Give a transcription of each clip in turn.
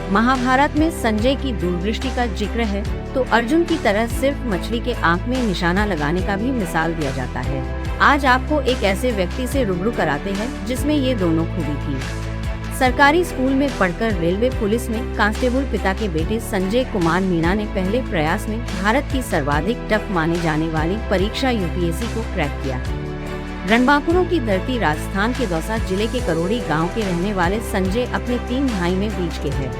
महाभारत में संजय की दूरदृष्टि का जिक्र है तो अर्जुन की तरह सिर्फ मछली के आंख में निशाना लगाने का भी मिसाल दिया जाता है। आज आपको एक ऐसे व्यक्ति से रूबरू कराते हैं जिसमें ये दोनों खूबी थी। सरकारी स्कूल में पढ़कर रेलवे पुलिस में कांस्टेबल पिता के बेटे संजय कुमार मीणा ने पहले प्रयास में भारत की सर्वाधिक टफ माने जाने वाली परीक्षा यूपीएससी को क्रैक किया। रणबांकुरों की धरती राजस्थान के दौसा जिले के करोड़ी गांव के रहने वाले संजय अपने 3 भाई में बीच के हैं।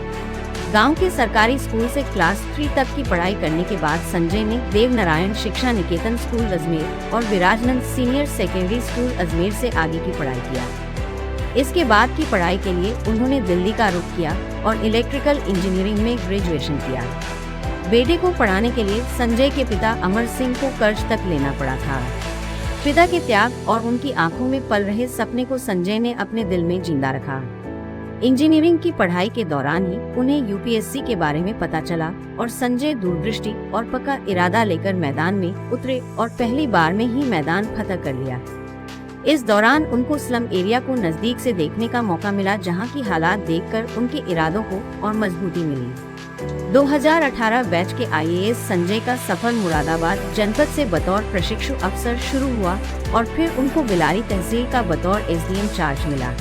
गांव के सरकारी स्कूल से क्लास 3 तक की पढ़ाई करने के बाद संजय ने देवनारायण शिक्षा निकेतन स्कूल अजमेर और विराजनंद सीनियर सेकेंडरी स्कूल अजमेर से आगे की पढ़ाई किया। इसके बाद की पढ़ाई के लिए उन्होंने दिल्ली का रुख किया और इलेक्ट्रिकल इंजीनियरिंग में ग्रेजुएशन किया। बेटे को पढ़ाने के लिए संजय के पिता अमर सिंह को कर्ज तक लेना पड़ा था। पिता के त्याग और उनकी आंखों में पल रहे सपने को संजय ने अपने दिल में जिंदा रखा। इंजीनियरिंग की पढ़ाई के दौरान ही उन्हें यूपीएससी के बारे में पता चला और संजय दूरदृष्टि और पक्का इरादा लेकर मैदान में उतरे और पहली बार में ही मैदान फतह कर लिया। इस दौरान उनको स्लम एरिया को नजदीक से देखने का मौका मिला, जहां की हालात देखकर उनके इरादों को और मजबूती मिली। 2018 बैच के आईएएस संजय का सफर मुरादाबाद जनपद से बतौर प्रशिक्षु अफसर शुरू हुआ और फिर उनको बिलारी तहसील का बतौर एसडीएम चार्ज मिला,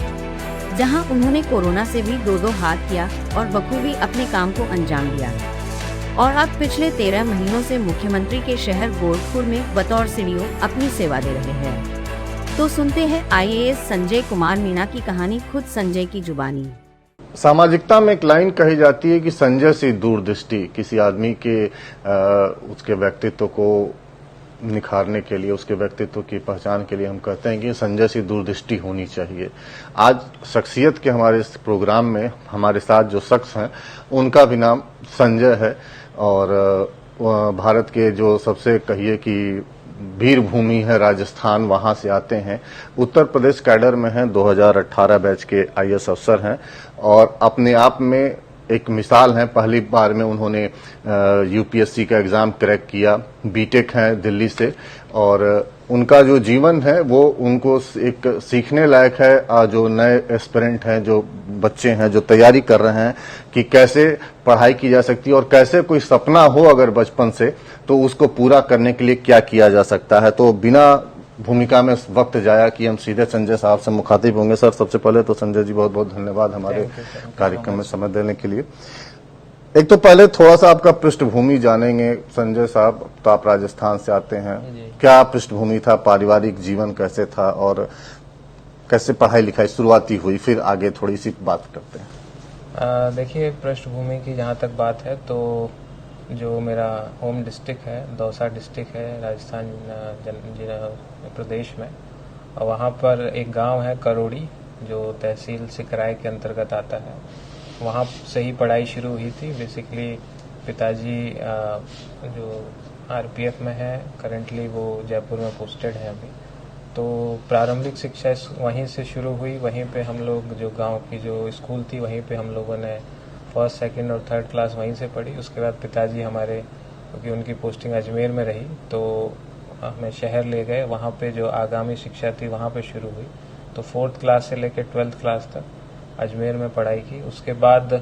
जहां उन्होंने कोरोना से भी दो हाथ किया और बखूबी अपने काम को अंजाम दिया। और अब पिछले 13 महीनों से मुख्यमंत्री के शहर गोरखपुर में बतौर सीडीओ अपनी सेवा दे रहे हैं। तो सुनते हैं आईएएस संजय कुमार मीणा की कहानी, खुद संजय की जुबानी। सामाजिकता में एक लाइन कही जाती है कि संजय से दूरदृष्टि किसी आदमी के उसके व्यक्तित्व को निखारने के लिए, उसके व्यक्तित्व की पहचान के लिए हम कहते हैं कि संजय से दूरदृष्टि होनी चाहिए। आज शख्सियत के हमारे इस प्रोग्राम में हमारे साथ जो शख्स हैं उनका भी नाम संजय है और भारत के जो सबसे कहिए कि वीर भूमि है राजस्थान, वहां से आते हैं। उत्तर प्रदेश कैडर में हैं, 2018 बैच के आईएएस अफसर हैं और अपने आप में एक मिसाल है। पहली बार में उन्होंने यूपीएससी का एग्जाम क्रैक किया, बीटेक हैं दिल्ली से और उनका जो जीवन है वो उनको एक सीखने लायक है। जो नए एस्पिरेंट हैं, जो बच्चे हैं जो तैयारी कर रहे हैं कि कैसे पढ़ाई की जा सकती है और कैसे कोई सपना हो अगर बचपन से तो उसको पूरा करने के लिए क्या किया जा सकता है। तो बिना भूमिका में वक्त जाया कि हम सीधे संजय साहब से मुखातिब होंगे। सर, सबसे पहले तो संजय जी बहुत बहुत धन्यवाद हमारे कार्यक्रम में समय देने के लिए। एक तो पहले थोड़ा सा आपका पृष्ठभूमि जानेंगे। संजय साहब, तो आप राजस्थान से आते हैं, क्या पृष्ठभूमि था, पारिवारिक जीवन कैसे था और कैसे पढ़ाई लिखाई शुरुआती हुई, फिर आगे थोड़ी सी बात करते हैं। देखिए, पृष्ठभूमि की जहाँ तक बात है तो जो मेरा होम डिस्ट्रिक्ट है दौसा डिस्ट्रिक्ट है राजस्थान प्रदेश में, और वहाँ पर एक गांव है करोड़ी जो तहसील सिकराय के अंतर्गत आता है। वहाँ से ही पढ़ाई शुरू हुई थी। बेसिकली पिताजी जो आरपीएफ में है करंटली, वो जयपुर में पोस्टेड है अभी। तो प्रारंभिक शिक्षा वहीं से शुरू हुई। वहीं पे हम लोग जो गांव की जो स्कूल थी वहीं पे हम लोगों ने फर्स्ट, सेकंड और थर्ड क्लास वहीं से पढ़ी। उसके बाद पिताजी हमारे, क्योंकि उनकी पोस्टिंग अजमेर में रही, तो हमें शहर ले गए। वहाँ पे जो आगामी शिक्षा थी वहाँ पे शुरू हुई। तो 4th क्लास से लेकर 12th क्लास तक अजमेर में पढ़ाई की। उसके बाद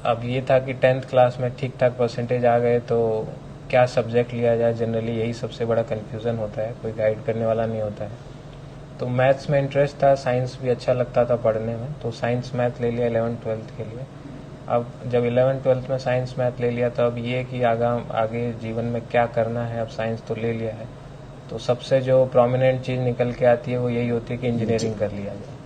अब ये था कि 10th क्लास में ठीक ठाक परसेंटेज आ गए तो क्या सब्जेक्ट लिया जाए, जनरली यही सबसे बड़ा कन्फ्यूज़न होता है, कोई गाइड करने वाला नहीं होता है। तो मैथ्स में इंटरेस्ट था, साइंस भी अच्छा लगता था पढ़ने में, तो साइंस मैथ ले लिया 11th-12th के लिए। अब जब 11th-12th में साइंस मैथ ले लिया तो अब ये कि आगे जीवन में क्या करना है, अब साइंस तो ले लिया है तो सबसे जो प्रोमिनेंट चीज़ निकल के आती है वो यही होती है कि इंजीनियरिंग कर लिया जाए।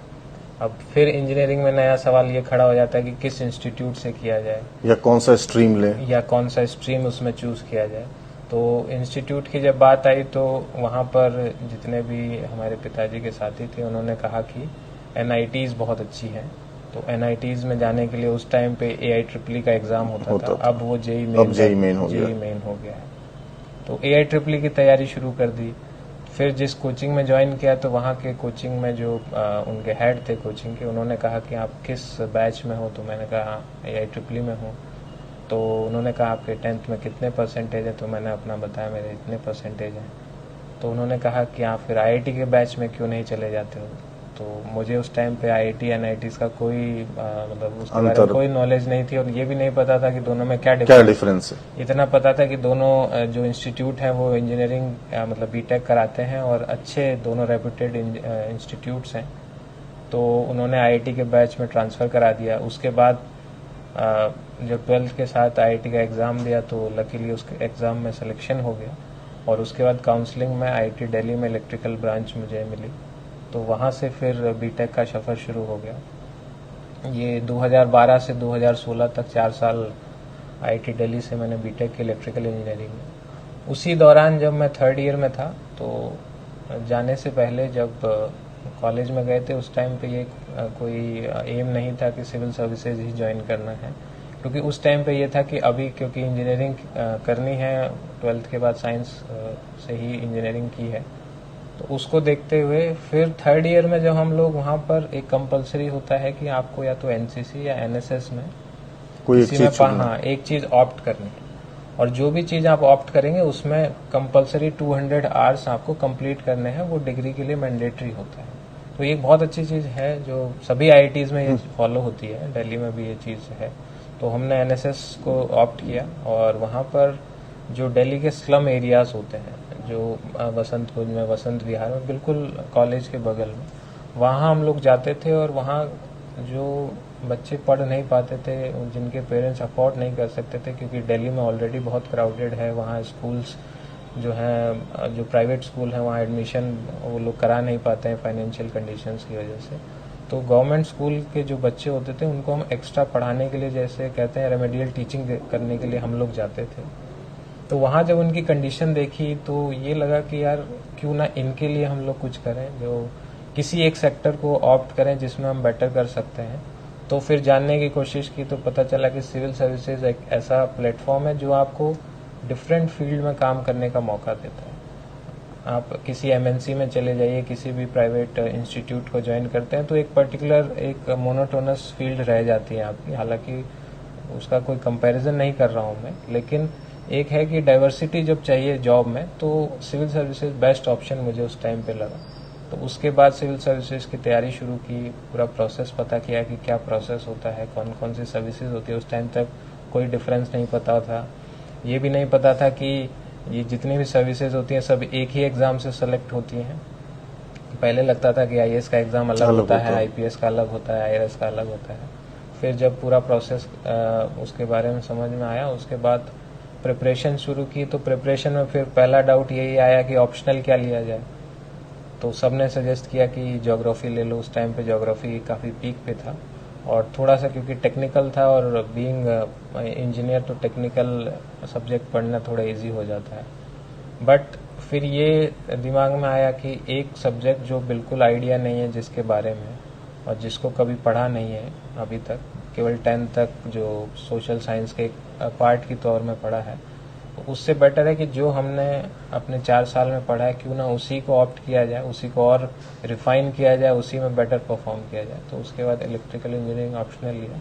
अब फिर इंजीनियरिंग में नया सवाल ये खड़ा हो जाता है कि किस इंस्टीट्यूट से किया जाए या कौन सा स्ट्रीम ले, या कौन सा स्ट्रीम उसमें चूज किया जाए। तो इंस्टीट्यूट की जब बात आई तो वहाँ पर जितने भी हमारे पिताजी के साथी थे उन्होंने कहा कि एनआईटीज़ बहुत अच्छी हैं। तो एनआईटीज़ में जाने के लिए उस टाइम पे AIEEE का एग्जाम होता था। अब वो जेईई मेन हो गया है। तो AIEEE की तैयारी शुरू कर दी। फिर जिस कोचिंग में ज्वाइन किया तो वहाँ के कोचिंग में जो उनके हेड थे कोचिंग के, उन्होंने कहा कि आप किस बैच में हो, तो मैंने कहा AIEEE में हूँ। तो उन्होंने कहा आपके 10th में कितने परसेंटेज है, तो मैंने अपना बताया मेरे इतने परसेंटेज हैं। तो उन्होंने कहा कि आप फिर IIT के बैच में क्यों नहीं चले जाते हो। तो मुझे उस टाइम पे IIT NITs का कोई मतलब उसके बारे में कोई नॉलेज नहीं थी और ये भी नहीं पता था कि दोनों में क्या डिफरेंस है। इतना पता था कि दोनों जो इंस्टीट्यूट हैं वो इंजीनियरिंग मतलब बीटेक कराते हैं और अच्छे दोनों रेप्यूटेड इंस्टीट्यूट्स हैं। तो उन्होंने IIT के बैच में ट्रांसफ़र करा दिया। उसके बाद जब 12th के साथ IIT का एग्ज़ाम दिया तो लकीली उसके एग्ज़ाम में सिलेक्शन हो गया और उसके बाद काउंसलिंग में IIT दिल्ली में इलेक्ट्रिकल ब्रांच मुझे मिली, तो वहाँ से फिर बीटेक का सफ़र शुरू हो गया। ये 2012 से 2016 तक 4 साल IIT दिल्ली से मैंने बीटेक की इलेक्ट्रिकल इंजीनियरिंग में। उसी दौरान जब मैं 3rd ईयर में था तो जाने से पहले जब कॉलेज में गए थे उस टाइम पे ये कोई एम नहीं था कि सिविल सर्विसेज ही ज्वाइन करना है, क्योंकि उस टाइम पे ये था कि अभी क्योंकि इंजीनियरिंग करनी है 12th के बाद साइंस से ही इंजीनियरिंग की है, तो उसको देखते हुए फिर 3rd ईयर में जब हम लोग वहाँ पर एक कंपलसरी होता है कि आपको या तो NCC या NSS में कोई एक चीज़ ऑप्ट करनी है और जो भी चीज़ आप ऑप्ट करेंगे उसमें कंपलसरी 200 आवर्स आपको कंप्लीट करने हैं, वो डिग्री के लिए मैंडेटरी होता है। तो ये बहुत अच्छी चीज़ है जो सभी IITs में ये फॉलो होती है, दिल्ली में भी ये चीज़ है। तो हमने NSS को ऑप्ट किया और वहाँ पर जो दिल्ली के स्लम एरियाज़ होते हैं, जो वसंत कुंज में, वसंत विहार में, बिल्कुल कॉलेज के बगल में, वहाँ हम लोग जाते थे और वहाँ जो बच्चे पढ़ नहीं पाते थे, जिनके पेरेंट्स अफोर्ड नहीं कर सकते थे, क्योंकि दिल्ली में ऑलरेडी बहुत क्राउडेड है, वहाँ स्कूल्स जो हैं, जो प्राइवेट स्कूल हैं, वहाँ एडमिशन वो लोग करा नहीं पाते हैं फाइनेंशियल कंडीशंस की वजह से। तो गवर्नमेंट स्कूल के जो बच्चे होते थे उनको हम एक्स्ट्रा पढ़ाने के लिए, जैसे कहते हैं रेमेडियल टीचिंग करने के लिए हम लोग जाते थे। तो वहाँ जब उनकी कंडीशन देखी तो ये लगा कि यार क्यों ना इनके लिए हम लोग कुछ करें, जो किसी एक सेक्टर को ऑप्ट करें जिसमें हम बेटर कर सकते हैं। तो फिर जानने की कोशिश की तो पता चला कि सिविल सर्विसेज एक ऐसा प्लेटफॉर्म है जो आपको डिफरेंट फील्ड में काम करने का मौका देता है। आप किसी MNC में चले जाइए, किसी भी प्राइवेट इंस्टीट्यूट को ज्वाइन करते हैं तो एक पर्टिकुलर एक मोनोटोनस फील्ड रह जाती है आपकी, हालांकि उसका कोई कंपैरिजन नहीं कर रहा हूँ मैं, लेकिन एक है कि डाइवर्सिटी जब चाहिए जॉब में तो सिविल सर्विसेज बेस्ट ऑप्शन मुझे उस टाइम पे लगा। तो उसके बाद सिविल सर्विसेज की तैयारी शुरू की, पूरा प्रोसेस पता किया कि क्या प्रोसेस होता है, कौन कौन सी सर्विसेज होती है। उस टाइम तक कोई डिफरेंस नहीं पता था, ये भी नहीं पता था कि ये जितनी भी सर्विसेज होती हैं सब एक ही एग्ज़ाम से सेलेक्ट होती हैं। पहले लगता था कि IAS का एग्ज़ाम अलग होता है, IPS का अलग होता है, IRS का अलग होता है। फिर जब पूरा प्रोसेस उसके बारे में समझ में आया, उसके बाद प्रिपरेशन शुरू की। तो प्रिपरेशन में फिर पहला डाउट यही आया कि ऑप्शनल क्या लिया जाए। तो सब ने सजेस्ट किया कि ज्योग्राफी ले लो। उस टाइम पे ज्योग्राफी काफ़ी पीक पे था और थोड़ा सा क्योंकि टेक्निकल था और बीइंग इंजीनियर तो टेक्निकल सब्जेक्ट पढ़ना थोड़ा इजी हो जाता है। बट फिर ये दिमाग में आया कि एक सब्जेक्ट जो बिल्कुल आइडिया नहीं है जिसके बारे में और जिसको कभी पढ़ा नहीं है अभी तक, केवल 10th तक जो सोशल साइंस के एक पार्ट की तौर में पढ़ा है, तो उससे बेटर है कि जो हमने अपने 4 साल में पढ़ा है क्यों ना उसी को ऑप्ट किया जाए, उसी को और रिफाइन किया जाए, उसी में बेटर परफॉर्म किया जाए। तो उसके बाद इलेक्ट्रिकल इंजीनियरिंग ऑप्शनल लिया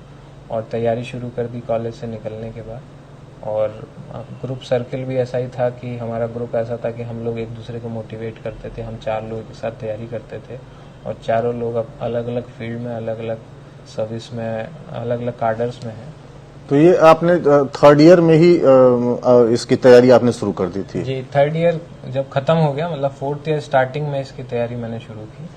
और तैयारी शुरू कर दी कॉलेज से निकलने के बाद। और ग्रुप सर्किल भी ऐसा ही था कि हमारा ग्रुप ऐसा था कि हम लोग एक दूसरे को मोटिवेट करते थे। हम 4 लोगों के साथ तैयारी करते थे और चारों लोग अब अलग अलग फील्ड में, अलग अलग सर्विस में, अलग अलग कार्डर्स में हैं। तो ये आपने 3rd ईयर में ही इसकी तैयारी आपने शुरू कर दी थी? जी, 3rd ईयर जब खत्म हो गया, मतलब 4th ईयर स्टार्टिंग में इसकी तैयारी मैंने शुरू की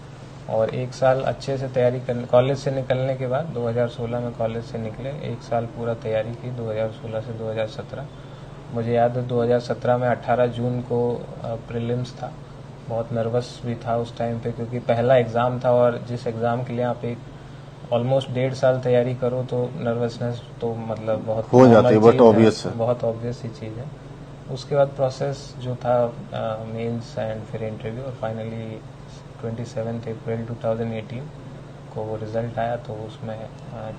और 1 साल अच्छे से तैयारी कर, कॉलेज से निकलने के बाद 2016 में कॉलेज से निकले, 1 साल पूरा तैयारी की 2016 से 2017। मुझे याद है 2017 में 18 जून को प्रीलिम्स था। बहुत नर्वस भी था उस टाइम पे क्योंकि पहला एग्ज़ाम था और जिस एग्ज़ाम के लिए आप एक ऑलमोस्ट 1.5 साल तैयारी करो तो नर्वसनेस तो मतलब बहुत हो जाती है, बट ऑब्वियस है, बहुत ऑब्वियस ही चीज़ है। उसके बाद प्रोसेस जो था मेंस एंड फिर इंटरव्यू और फाइनली 27 अप्रैल 2018 को वो रिजल्ट आया तो उसमें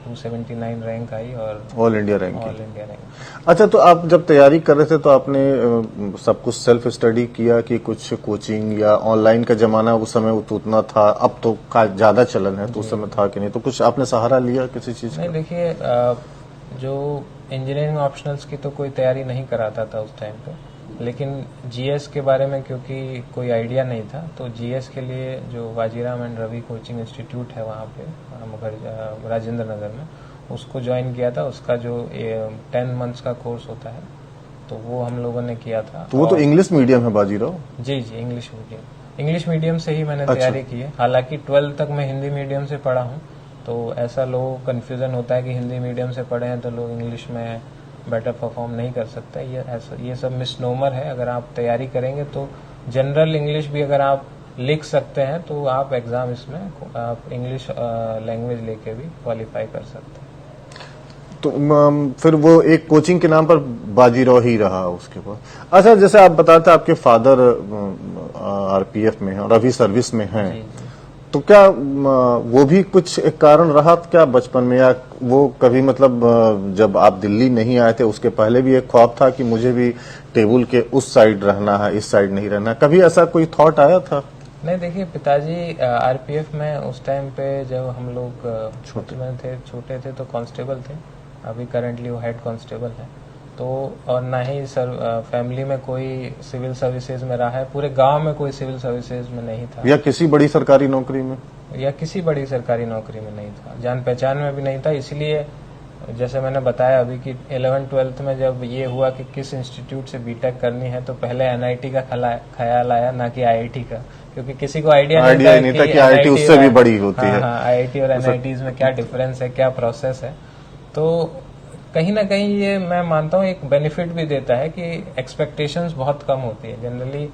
279 रैंक आई और ऑल इंडिया रैंक। अच्छा, तो आप जब तैयारी कर रहे थे तो आपने सब कुछ सेल्फ स्टडी किया कि कुछ कोचिंग या ऑनलाइन का जमाना उस समय उतना था? अब तो का ज्यादा चलन है, तो उस समय था कि नहीं? तो कुछ आपने सहारा लिया किसी चीज का? नहीं, देखिए जो इंजीनियरिंग ऑप्शनल्स की तो कोई तैयारी नहीं कराता था उस टाइम पे। लेकिन जीएस के बारे में क्योंकि कोई आइडिया नहीं था, तो जीएस के लिए जो Vajiram and Ravi coaching institute है वहाँ पे राजेंद्र नगर में, उसको ज्वाइन किया था। उसका जो 10 मंथ्स का कोर्स होता है तो वो हम लोगों ने किया था। तो वो तो इंग्लिश मीडियम है बाजीराव? जी जी, इंग्लिश मीडियम से ही मैंने तैयारी की है। हालांकि 12 तक मैं हिंदी मीडियम से पढ़ा हूँ, तो ऐसा लोगों को कन्फ्यूजन होता है कि हिंदी मीडियम से पढ़े हैं तो लोग इंग्लिश में बेटर परफॉर्म नहीं कर सकते। ये सब मिसनोमर है। अगर आप तैयारी करेंगे तो जनरल इंग्लिश भी अगर आप लिख सकते हैं तो आप एग्जाम इसमें आप इंग्लिश लैंग्वेज लेके भी क्वालिफाई कर सकते हैं। तो फिर वो एक कोचिंग के नाम पर बाजीराव ही रहा उसके बाद। अच्छा, जैसे आप बताते आपके फादर आरपीएफ में हैं और अभी सर्विस में हैं, जी, जी। तो क्या वो भी कुछ एक कारण रहा क्या बचपन में, या वो कभी मतलब जब आप दिल्ली नहीं आए थे उसके पहले भी एक ख्वाब था कि मुझे भी टेबल के उस साइड रहना है, इस साइड नहीं रहना, कभी ऐसा कोई थॉट आया था? नहीं, देखिए पिताजी आरपीएफ में उस टाइम पे जब हम लोग छोटे थे तो कांस्टेबल थे। अभी करंटली वो हेड कांस्टेबल है। तो और ना ही फैमिली में कोई सिविल सर्विसेज में रहा है, पूरे गांव में कोई सिविल सर्विसेज में नहीं था, या किसी बड़ी सरकारी नौकरी में, या किसी बड़ी सरकारी नौकरी में नहीं था, जान पहचान में भी नहीं था। इसलिए जैसे मैंने बताया अभी कि 11th-12th में जब ये हुआ कि किस इंस्टीट्यूट से बीटेक करनी है, तो पहले एनआईटी का ख्याल आया, ना कि आईआईटी का, क्योंकि किसी को आइडिया नहीं था कि आईआईटी उससे भी बड़ी होती है। आईआईटी और एनआईटीज में क्या डिफरेंस है, क्या प्रोसेस है। तो कहीं ना कहीं ये मैं मानता हूँ एक बेनिफिट भी देता है कि एक्सपेक्टेशंस बहुत कम होती है जनरली।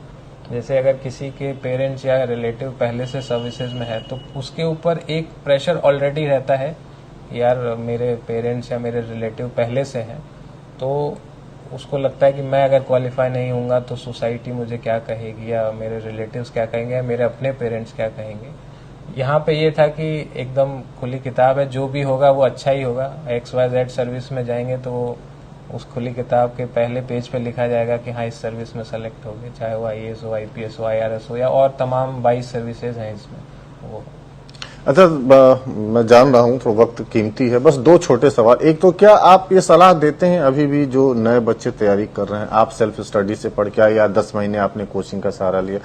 जैसे अगर किसी के पेरेंट्स या रिलेटिव पहले से सर्विसेज में है तो उसके ऊपर एक प्रेशर ऑलरेडी रहता है, यार मेरे पेरेंट्स या मेरे रिलेटिव पहले से हैं, तो उसको लगता है कि मैं अगर क्वालिफाई नहीं होऊंगा तो सोसाइटी मुझे क्या कहेगी, या मेरे रिलेटिव्स क्या कहेंगे, या मेरे अपने पेरेंट्स क्या कहेंगे। यहाँ पे ये था कि एकदम खुली किताब है, जो भी होगा वो अच्छा ही होगा। XYZ सर्विस में जाएंगे तो उस खुली किताब के पहले पेज पे लिखा जाएगा कि हाँ इस सर्विस में सेलेक्ट हो गए, चाहे वो IAS हो, IPS हो, IRS हो, या और तमाम 22 सर्विसेज हैं इसमें वो। अच्छा, मैं जान रहा हूँ तो वक्त कीमती है, बस 2 छोटे सवाल। एक तो क्या आप ये सलाह देते हैं अभी भी जो नए बच्चे तैयारी कर रहे हैं, आप सेल्फ स्टडी से पढ़ के आए या 10 महीने आपने कोचिंग का सहारा लिया,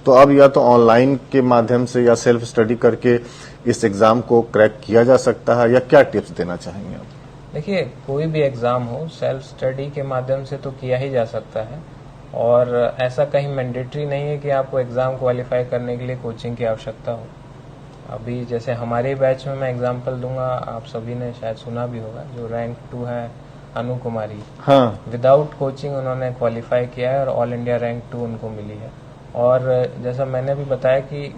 तो अब या तो ऑनलाइन के माध्यम से या सेल्फ स्टडी करके इस एग्जाम को क्रैक किया जा सकता है, या क्या टिप्स देना चाहेंगे आप? देखिए, कोई भी एग्जाम हो सेल्फ स्टडी के माध्यम से तो किया ही जा सकता है, और ऐसा कहीं मैंडेटरी नहीं है कि आपको एग्जाम क्वालिफाई करने के लिए कोचिंग की आवश्यकता हो। अभी जैसे हमारे बैच में मैं एग्जांपल दूंगा, आप सभी ने शायद सुना भी होगा, जो रैंक 2 है अनु कुमारी, हाँ, विदाउट कोचिंग उन्होंने क्वालिफाई किया है और ऑल इंडिया रैंक 2 उनको मिली है। और जैसा मैंने भी बताया कि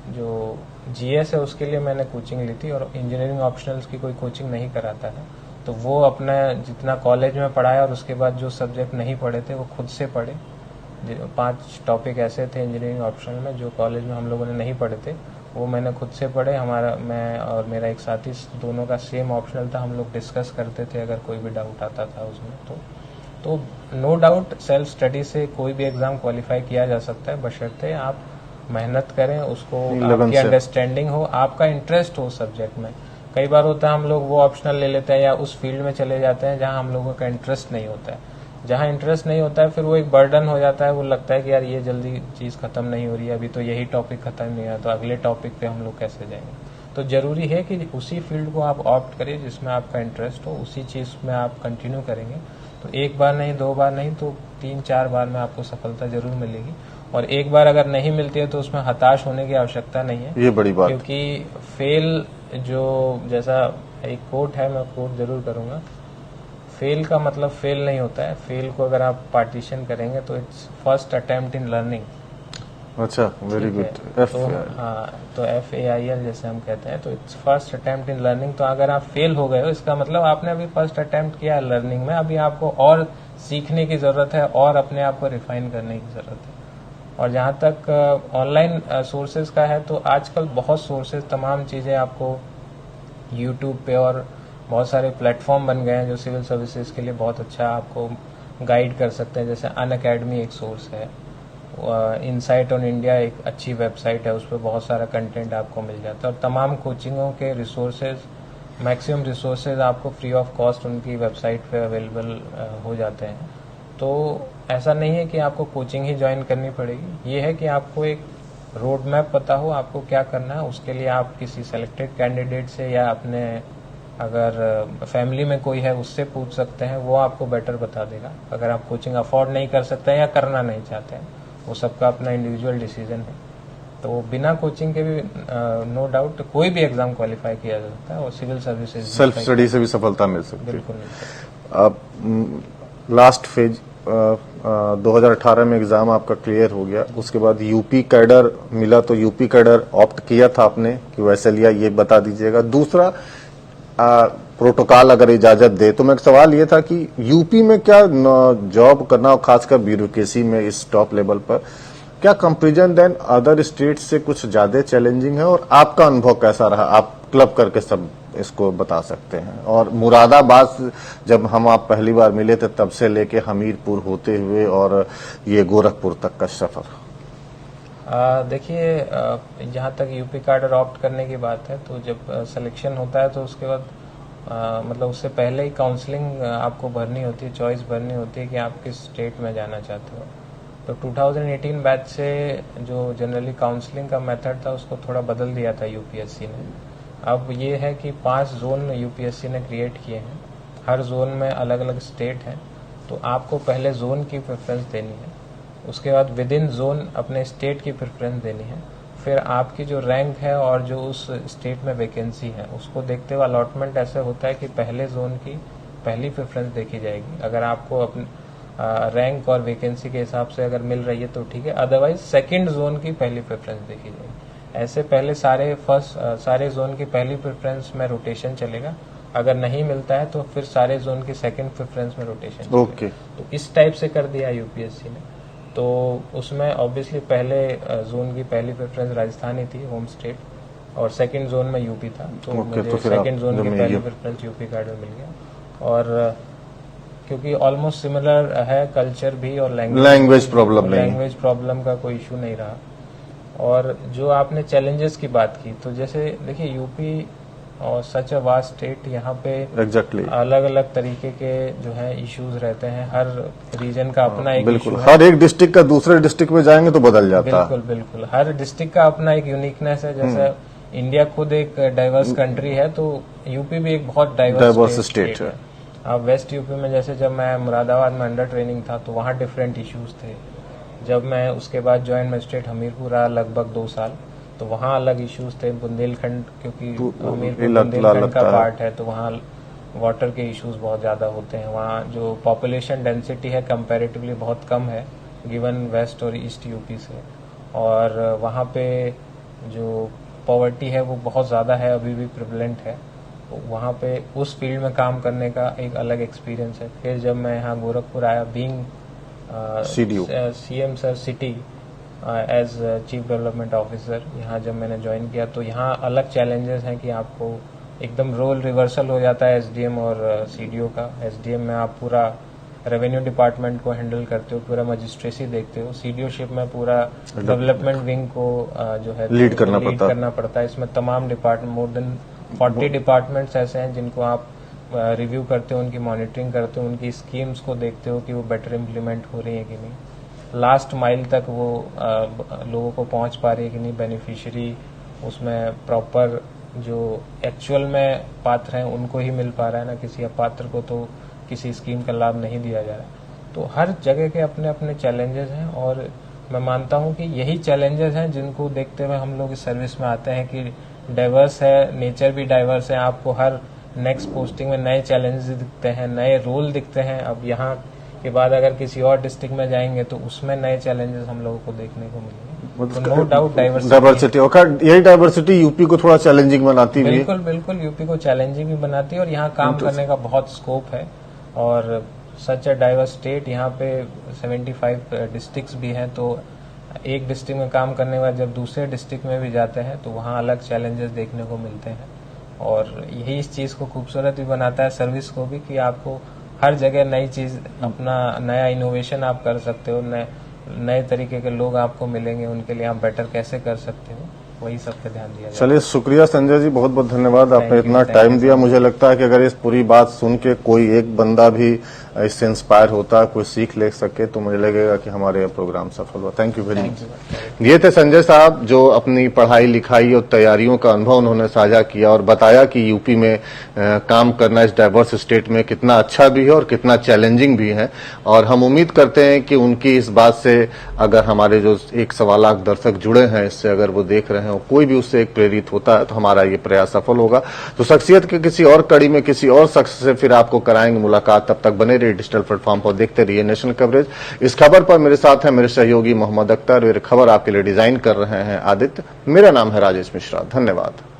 जो जीएस है उसके लिए मैंने कोचिंग ली थी, और इंजीनियरिंग ऑप्शनल्स की कोई कोचिंग नहीं कराता है, तो वो अपना जितना कॉलेज में पढ़ाया और उसके बाद जो सब्जेक्ट नहीं पढ़े थे वो खुद से पढ़े। 5 टॉपिक ऐसे थे इंजीनियरिंग ऑप्शनल में जो कॉलेज में हम लोगों ने नहीं पढ़े थे, वो मैंने खुद से पढ़े। मैं और मेरा एक साथी दोनों का सेम ऑप्शनल था, हम लोग डिस्कस करते थे अगर कोई भी डाउट आता था उसमें। तो नो डाउट सेल्फ स्टडी से कोई भी एग्जाम क्वालिफाई किया जा सकता है, बशर्ते आप मेहनत करें, उसको आपकी अंडरस्टैंडिंग हो, आपका इंटरेस्ट हो सब्जेक्ट में। कई बार होता है हम लोग वो ऑप्शनल ले लेते हैं या उस फील्ड में चले जाते हैं जहां हम लोगों का इंटरेस्ट नहीं होता है। जहां इंटरेस्ट नहीं होता है फिर वो एक बर्डन हो जाता है, वो लगता है कि यार ये जल्दी चीज खत्म नहीं हो रही है, अभी तो यही टॉपिक खत्म नहीं हुआ, तो अगले टॉपिक पे हम लोग कैसे जाएंगे। तो जरूरी है कि उसी फील्ड को आप ऑप्ट करिए जिसमें आपका इंटरेस्ट हो, उसी चीज में आप कंटिन्यू करेंगे तो एक बार नहीं, 2 बार नहीं, तो 3-4 बार में आपको सफलता जरूर मिलेगी। और एक बार अगर नहीं मिलती है तो उसमें हताश होने की आवश्यकता नहीं है, ये बड़ी बात, क्योंकि फेल जो जैसा एक कोट है, मैं कोट जरूर करूंगा, फेल का मतलब फेल नहीं होता है, फेल को अगर आप पार्टीशन करेंगे तो it's first attempt in learning. अच्छा, वेरी गुड। तो हाँ, तो FAIL जैसे हम कहते हैं, तो it's first attempt in learning. तो अगर आप फेल हो गए हो इसका मतलब आपने अभी फर्स्ट अटेम्प्ट किया है लर्निंग में, अभी आपको और सीखने की जरूरत है और अपने आप को रिफाइन करने की जरूरत है। और जहाँ तक ऑनलाइन सोर्सेज का है, तो आजकल बहुत सोर्सेज, तमाम चीजें आपको यूट्यूब पे और बहुत सारे प्लेटफॉर्म बन गए हैं जो सिविल सर्विसेज के लिए बहुत अच्छा आपको गाइड कर सकते हैं। जैसे अनअकैडमी एक सोर्स है, इनसाइट ऑन इंडिया एक अच्छी वेबसाइट है, उस पर बहुत सारा कंटेंट आपको मिल जाता है, और तमाम कोचिंगों के रिसोर्सेज, मैक्सिमम रिसोर्सेज आपको फ्री ऑफ कॉस्ट उनकी वेबसाइट पे अवेलेबल हो जाते हैं। तो ऐसा नहीं है कि आपको कोचिंग ही ज्वाइन करनी पड़ेगी, ये है कि आपको एक रोड मैप पता हो आपको क्या करना है। उसके लिए आप किसी सेलेक्टेड कैंडिडेट से या अपने अगर फैमिली में कोई है उससे पूछ सकते हैं, वो आपको बेटर बता देगा। अगर आप कोचिंग अफोर्ड नहीं कर सकते हैं या करना नहीं चाहते हैं, वो सबका अपना इंडिविजुअल डिसीजन है। तो बिना कोचिंग के भी नो डाउट कोई भी एग्जाम क्वालिफाई किया जा सकता है और सिविल सर्विसेज सेल्फ स्टडी से भी सफलता मिल सकती है। बिल्कुल मिल सकता है। अब लास्ट फेज 2018 में एग्जाम आपका क्लियर हो गया, उसके बाद यूपी कैडर मिला, तो यूपी कैडर ऑप्ट किया था आपने कि वैसे लिया, ये बता दीजिएगा। दूसरा प्रोटोकॉल अगर इजाजत दे तो मैं सवाल ये था कि यूपी में क्या जॉब करना और खासकर ब्यूरोक्रेसी में इस टॉप लेवल पर क्या कंपेरिजन देन अदर स्टेट से कुछ ज्यादा चैलेंजिंग है, और आपका अनुभव कैसा रहा? आप क्लब करके सब इसको बता सकते हैं। और मुरादाबाद जब आप पहली बार मिले थे तब से लेके हमीरपुर होते हुए और ये गोरखपुर तक का सफर। देखिए, जहाँ तक यूपी कैडर ऑप्ट करने की बात है, तो जब सिलेक्शन होता है तो उसके बाद मतलब उससे पहले ही काउंसलिंग आपको भरनी होती है, चॉइस भरनी होती है कि आप किस स्टेट में जाना चाहते हो। तो 2018 बैच से जो जनरली काउंसलिंग का मेथड था उसको थोड़ा बदल दिया था यूपीएससी ने। अब ये है कि 5 जोन यूपीएससी ने क्रिएट किए हैं, हर जोन में अलग अलग स्टेट हैं। तो आपको पहले जोन की प्रेफरेंस देनी है, उसके बाद विद इन जोन अपने स्टेट की प्रेफरेंस देनी है, फिर आपकी जो रैंक है और जो उस स्टेट में वैकेंसी है उसको देखते हुए अलॉटमेंट ऐसे होता है कि पहले जोन की पहली प्रेफरेंस देखी जाएगी। अगर आपको अपने रैंक और वैकेंसी के हिसाब से अगर मिल रही है तो ठीक है, अदरवाइज सेकंड जोन की पहली प्रेफरेंस देखी जाएगी। ऐसे पहले सारे जोन की पहली प्रेफरेंस में रोटेशन चलेगा, अगर नहीं मिलता है तो फिर सारे जोन की सेकंड प्रेफरेंस में रोटेशन ओके। तो इस टाइप से कर दिया यूपीएससी ने। तो उसमें ऑब्वियसली पहले जोन की पहली प्रेफरेंस राजस्थान ही थी, होम स्टेट, और सेकंड जोन में यूपी था। तो मुझे तो फिर सेकंड जोन की पहली प्रेफरेंस यूपी कैडर मिल गया। और क्योंकि ऑलमोस्ट सिमिलर है कल्चर भी और लैंग्वेज प्रॉब्लम का कोई इशू नहीं रहा। और जो आपने चैलेंजेस की बात की, तो जैसे देखिए यूपी और सच अ वास्ट स्टेट, यहाँ पे एग्जैक्टली अलग अलग तरीके के जो है इश्यूज रहते हैं, हर रीजन का अपना एक बिल्कुल, issue हर एक डिस्ट्रिक्ट का दूसरे डिस्ट्रिक्ट में जाएंगे तो बदल जाता है। बिल्कुल बिल्कुल, हर डिस्ट्रिक्ट का अपना एक यूनिकनेस है। जैसे इंडिया खुद एक डाइवर्स कंट्री है, तो यूपी भी एक बहुत डाइवर्स स्टेट है। अब वेस्ट यूपी में जैसे जब मैं मुरादाबाद में अंडर ट्रेनिंग था तो वहाँ डिफरेंट इश्यूज थे। जब मैं उसके बाद ज्वाइंट मजिस्ट्रेट हमीरपुर आया लगभग 2 साल, तो वहाँ अलग इश्यूज थे। बुंदेलखंड, क्योंकि हमीरपुर बुंदेलखंड का पार्ट है, तो वहाँ वाटर के इश्यूज बहुत ज़्यादा होते हैं। वहाँ जो पॉपुलेशन डेंसिटी है कंपैरेटिवली बहुत कम है गिवन वेस्ट और ईस्ट यूपी से, और वहाँ पे जो पॉवर्टी है वो बहुत ज़्यादा है, अभी भी प्रिवलेंट है। तो वहाँ पे उस फील्ड में काम करने का एक अलग एक्सपीरियंस है। फिर जब मैं यहाँ गोरखपुर आया, being CM sir city as chief development officer, यहाँ जब मैंने ज्वाइन किया तो यहाँ अलग चैलेंजेस हैं कि आपको एकदम रोल रिवर्सल हो जाता है एसडीएम और सीडीओ का। एसडीएम में आप पूरा रेवेन्यू डिपार्टमेंट को हैंडल करते हो, पूरा मजिस्ट्रेसी देखते हो। सीडीओशिप में पूरा डेवलपमेंट विंग को जो है लीड करना पड़ता है। इसमें तमाम डिपार्टमेंट, मोर देन 40 डिपार्टमेंट्स ऐसे हैं जिनको आप रिव्यू करते हो, उनकी मॉनिटरिंग करते हो, उनकी स्कीम्स को देखते हो कि वो बेटर इम्प्लीमेंट हो रही है कि नहीं, लास्ट माइल तक वो लोगों को पहुंच पा रही है कि नहीं, बेनिफिशियरी उसमें प्रॉपर जो एक्चुअल में पात्र हैं उनको ही मिल पा रहा है ना, किसी अपात्र को तो किसी स्कीम का लाभ नहीं दिया जा रहा है। तो हर जगह के अपने अपने चैलेंजेस हैं, और मैं मानता हूं कि यही चैलेंजेस हैं जिनको देखते हुए हम लोग इस सर्विस में आते हैं कि डाइवर्स है, नेचर भी डाइवर्स है। आपको हर नेक्स्ट पोस्टिंग में नए चैलेंजेस दिखते हैं, नए रोल दिखते हैं। अब यहाँ के बाद अगर किसी और डिस्ट्रिक्ट में जाएंगे तो उसमें नए चैलेंजेस हम लोगों को देखने को मिलेंगे। तो नो डाउट डाइवर्सिटी, और यही डाइवर्सिटी यूपी को थोड़ा चैलेंजिंग बनाती है। बिल्कुल बिल्कुल, यूपी को चैलेंजिंग भी बनाती है, और यहाँ काम करने का बहुत स्कोप है। और सच अ डाइवर्स स्टेट, यहाँ पे 75 डिस्ट्रिक्ट्स भी हैं, तो एक डिस्ट्रिक्ट में काम करने के बाद जब दूसरे डिस्ट्रिक्ट में भी जाते हैं तो वहाँ अलग चैलेंजेस देखने को मिलते हैं। और यही इस चीज़ को खूबसूरत भी बनाता है सर्विस को भी, कि आपको हर जगह नई चीज़, अपना नया इनोवेशन आप कर सकते हो, नए तरीके के लोग आपको मिलेंगे, उनके लिए आप बेटर कैसे कर सकते हो। वही सब पे ध्यान दिया जाए। चलिए, शुक्रिया संजय जी, बहुत बहुत धन्यवाद, आपने Thank you, इतना thank टाइम you दिया। so much। मुझे लगता है कि अगर इस पूरी बात सुन के कोई एक बंदा भी इससे इंस्पायर होता, कोई सीख ले सके, तो मुझे लगेगा कि हमारे प्रोग्राम सफल हुआ। Thank you very much. ये थे संजय साहब, जो अपनी पढ़ाई लिखाई और तैयारियों का अनुभव उन्होंने साझा किया और बताया कि यूपी में काम करना इस डाइवर्स स्टेट में कितना अच्छा भी है और कितना चैलेंजिंग भी है। और हम उम्मीद करते हैं कि उनकी इस बात से अगर हमारे जो 1.25 लाख दर्शक जुड़े हैं इससे, अगर वो देख रहे हैं और कोई भी उससे एक प्रेरित होता है, तो हमारा ये प्रयास सफल होगा। तो शख्सियत के किसी और कड़ी में किसी और शख्स से फिर आपको कराएंगे मुलाकात। तब तक बने रहिए डिजिटल प्लेटफॉर्म पर, देखते रहिए नेशनल कवरेज। इस खबर पर मेरे साथ हैं मेरे सहयोगी मोहम्मद अख्तर। मेरे खबर आपके लिए डिजाइन कर रहे हैं आदित्य। मेरा नाम है राजेश मिश्रा। धन्यवाद।